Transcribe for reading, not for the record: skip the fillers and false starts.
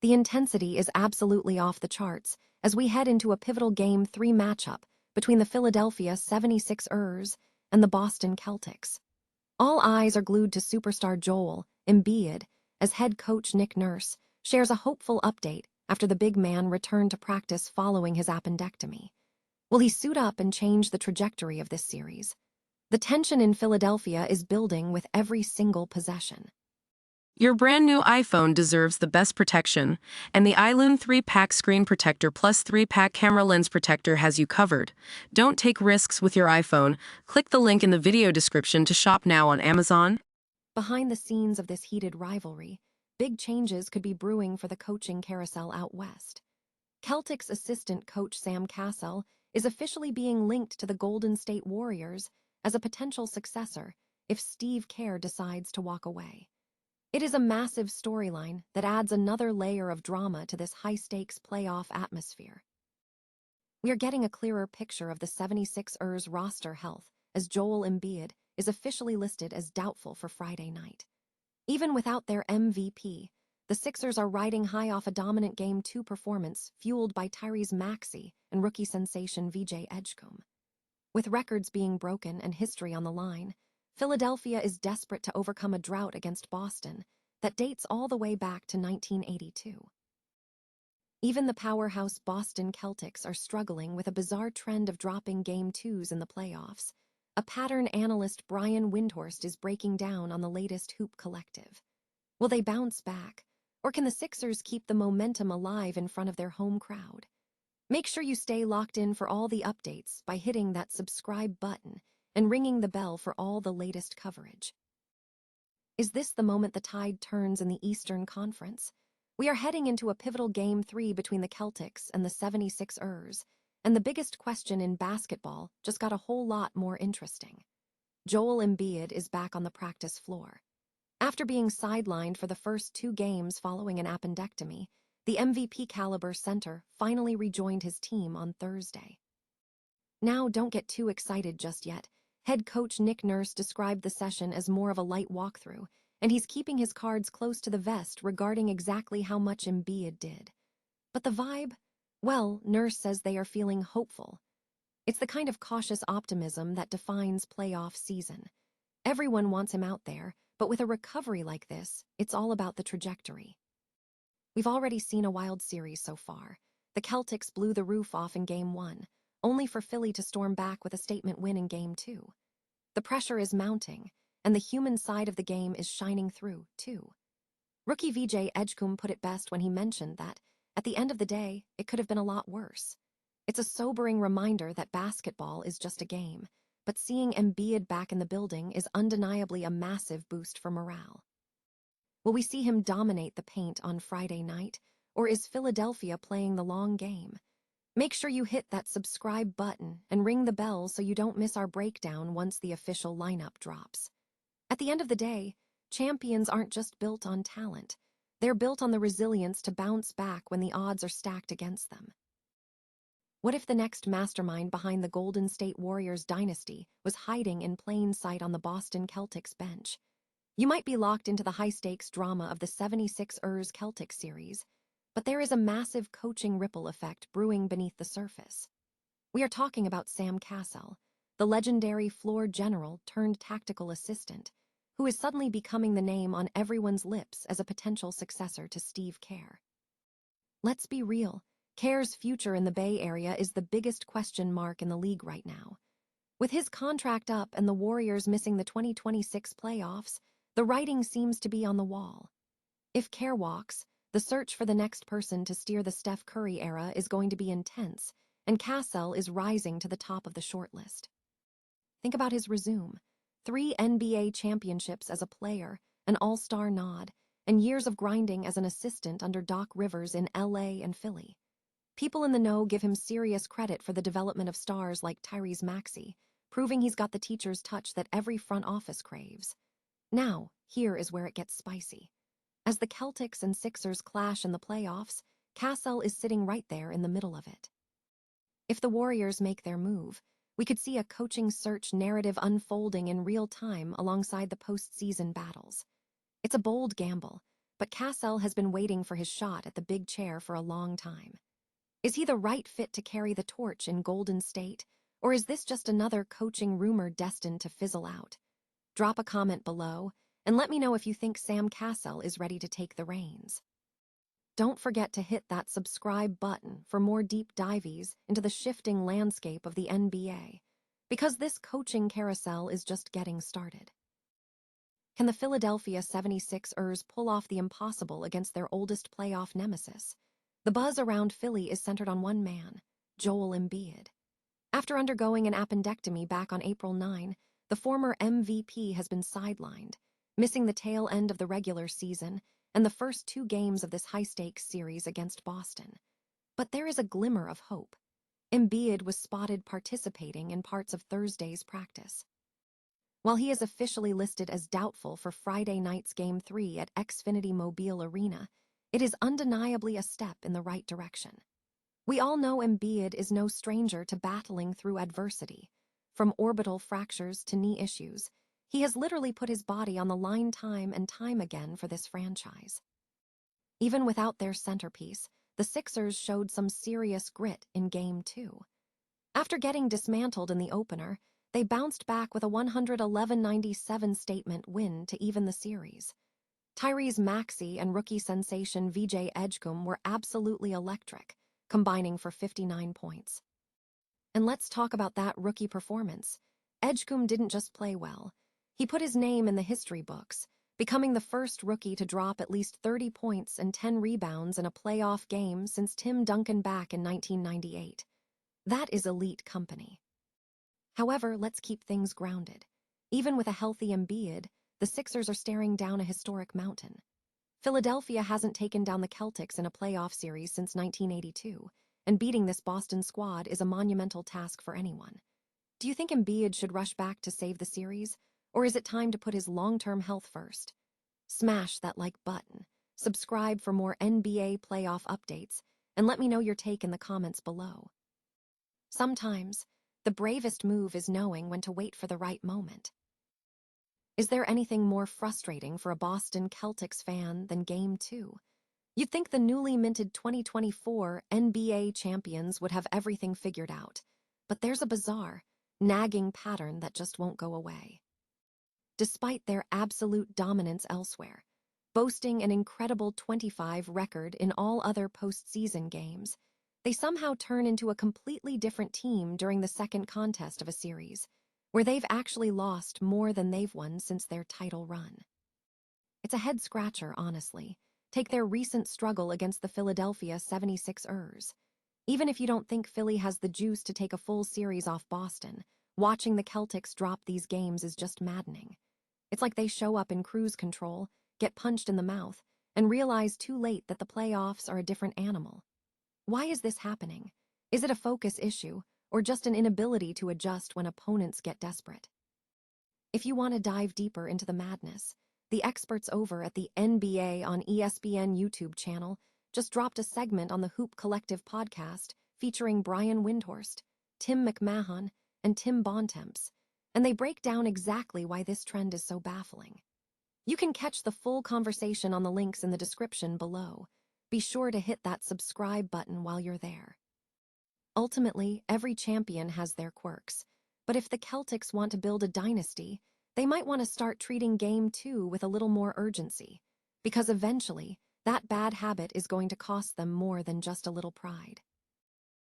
The intensity is absolutely off the charts as we head into a pivotal Game 3 matchup between the Philadelphia 76ers and the Boston Celtics. All eyes are glued to superstar Joel Embiid as head coach Nick Nurse shares a hopeful update after the big man returned to practice following his appendectomy. Will he suit up and change the trajectory of this series? The tension in Philadelphia is building with every single possession. Your brand new iPhone deserves the best protection, and the iLume 3-Pack Screen Protector Plus 3-Pack Camera Lens Protector has you covered. Don't take risks with your iPhone. Click the link in the video description to shop now on Amazon. Behind the scenes of this heated rivalry, big changes could be brewing for the coaching carousel out west. Celtics assistant coach Sam Cassell is officially being linked to the Golden State Warriors as a potential successor if Steve Kerr decides to walk away. It is a massive storyline that adds another layer of drama to this high-stakes playoff atmosphere. We are getting a clearer picture of the 76ers roster health as Joel Embiid is officially listed as doubtful for Friday night. Even without their MVP, the Sixers are riding high off a dominant Game 2 performance fueled by Tyrese Maxey and rookie sensation VJ Edgecombe. With records being broken and history on the line, Philadelphia is desperate to overcome a drought against Boston that dates all the way back to 1982. Even the powerhouse Boston Celtics are struggling with a bizarre trend of dropping Game 2s in the playoffs, a pattern analyst Brian Windhorst is breaking down on the latest Hoop Collective. Will they bounce back, or can the Sixers keep the momentum alive in front of their home crowd? Make sure you stay locked in for all the updates by hitting that subscribe button and ringing the bell for all the latest coverage. Is this the moment the tide turns in the Eastern Conference? We are heading into a pivotal Game 3 between the Celtics and the 76ers, and the biggest question in basketball just got a whole lot more interesting. Joel Embiid is back on the practice floor. After being sidelined for the first 2 games following an appendectomy, the MVP-caliber center finally rejoined his team on Thursday. Now, don't get too excited just yet. Head coach Nick Nurse described the session as more of a light walkthrough, and he's keeping his cards close to the vest regarding exactly how much Embiid did. But the vibe? Well, Nurse says they are feeling hopeful. It's the kind of cautious optimism that defines playoff season. Everyone wants him out there, but with a recovery like this, it's all about the trajectory. We've already seen a wild series so far. The Celtics blew the roof off in Game 1, only for Philly to storm back with a statement win in Game 2. The pressure is mounting, and the human side of the game is shining through, too. Rookie VJ Edgecombe put it best when he mentioned that, at the end of the day, it could have been a lot worse. It's a sobering reminder that basketball is just a game, but seeing Embiid back in the building is undeniably a massive boost for morale. Will we see him dominate the paint on Friday night, or is Philadelphia playing the long game? Make sure you hit that subscribe button and ring the bell so you don't miss our breakdown once the official lineup drops. At the end of the day, champions aren't just built on talent. They're built on the resilience to bounce back when the odds are stacked against them. What if the next mastermind behind the Golden State Warriors dynasty was hiding in plain sight on the Boston Celtics bench? You might be locked into the high-stakes drama of the 76ers Celtics series, but there is a massive coaching ripple effect brewing beneath the surface. We are talking about Sam Cassell, the legendary floor general turned tactical assistant, who is suddenly becoming the name on everyone's lips as a potential successor to Steve Kerr. Let's be real, Kerr's future in the Bay Area is the biggest question mark in the league right now. With his contract up and the Warriors missing the 2026 playoffs, the writing seems to be on the wall. If Kerr walks, the search for the next person to steer the Steph Curry era is going to be intense, and Cassell is rising to the top of the shortlist. Think about his resume: 3 NBA championships as a player, an all-star nod, and years of grinding as an assistant under Doc Rivers in LA and Philly. People in the know give him serious credit for the development of stars like Tyrese Maxey, proving he's got the teacher's touch that every front office craves. Now, here is where it gets spicy. As the Celtics and Sixers clash in the playoffs, Cassell is sitting right there in the middle of it. If the Warriors make their move, we could see a coaching search narrative unfolding in real time alongside the postseason battles. It's a bold gamble, but Cassell has been waiting for his shot at the big chair for a long time. Is he the right fit to carry the torch in Golden State, or is this just another coaching rumor destined to fizzle out? Drop a comment below, and let me know if you think Sam Cassell is ready to take the reins. Don't forget to hit that subscribe button for more deep dives into the shifting landscape of the NBA, because this coaching carousel is just getting started. Can the Philadelphia 76ers pull off the impossible against their oldest playoff nemesis? The buzz around Philly is centered on one man, Joel Embiid. After undergoing an appendectomy back on April 9, the former MVP has been sidelined, missing the tail end of the regular season and the first 2 games of this high-stakes series against Boston. But there is a glimmer of hope. Embiid was spotted participating in parts of Thursday's practice. While he is officially listed as doubtful for Friday night's Game 3 at Xfinity Mobile Arena, it is undeniably a step in the right direction. We all know Embiid is no stranger to battling through adversity. From orbital fractures to knee issues, he has literally put his body on the line time and time again for this franchise. Even without their centerpiece, the Sixers showed some serious grit in Game 2. After getting dismantled in the opener, they bounced back with a 111-97 statement win to even the series. Tyrese Maxey and rookie sensation VJ Edgecombe were absolutely electric, combining for 59 points. And let's talk about that rookie performance. Edgecombe didn't just play well. He put his name in the history books, becoming the first rookie to drop at least 30 points and 10 rebounds in a playoff game since Tim Duncan back in 1998. That is elite company. However, let's keep things grounded. Even with a healthy Embiid, the Sixers are staring down a historic mountain. Philadelphia hasn't taken down the Celtics in a playoff series since 1982, and beating this Boston squad is a monumental task for anyone. Do you think Embiid should rush back to save the series, or is it time to put his long-term health first? Smash that like button, subscribe for more NBA playoff updates, and let me know your take in the comments below. Sometimes, the bravest move is knowing when to wait for the right moment. Is there anything more frustrating for a Boston Celtics fan than Game 2? You'd think the newly minted 2024 NBA champions would have everything figured out, but there's a bizarre, nagging pattern that just won't go away. Despite their absolute dominance elsewhere, boasting an incredible 25 record in all other postseason games, they somehow turn into a completely different team during the second contest of a series, where they've actually lost more than they've won since their title run. It's a head-scratcher, honestly. Take their recent struggle against the Philadelphia 76ers. Even if you don't think Philly has the juice to take a full series off Boston, watching the Celtics drop these games is just maddening. It's like they show up in cruise control, get punched in the mouth, and realize too late that the playoffs are a different animal. Why is this happening? Is it a focus issue, or just an inability to adjust when opponents get desperate? If you want to dive deeper into the madness, the experts over at the NBA on ESPN YouTube channel just dropped a segment on the Hoop Collective podcast featuring Brian Windhorst, Tim McMahon, and Tim Bontemps, and they break down exactly why this trend is so baffling. You can catch the full conversation on the links in the description below. Be sure to hit that subscribe button while you're there. Ultimately, every champion has their quirks, but if the Celtics want to build a dynasty, they might want to start treating Game 2 with a little more urgency, because eventually, that bad habit is going to cost them more than just a little pride.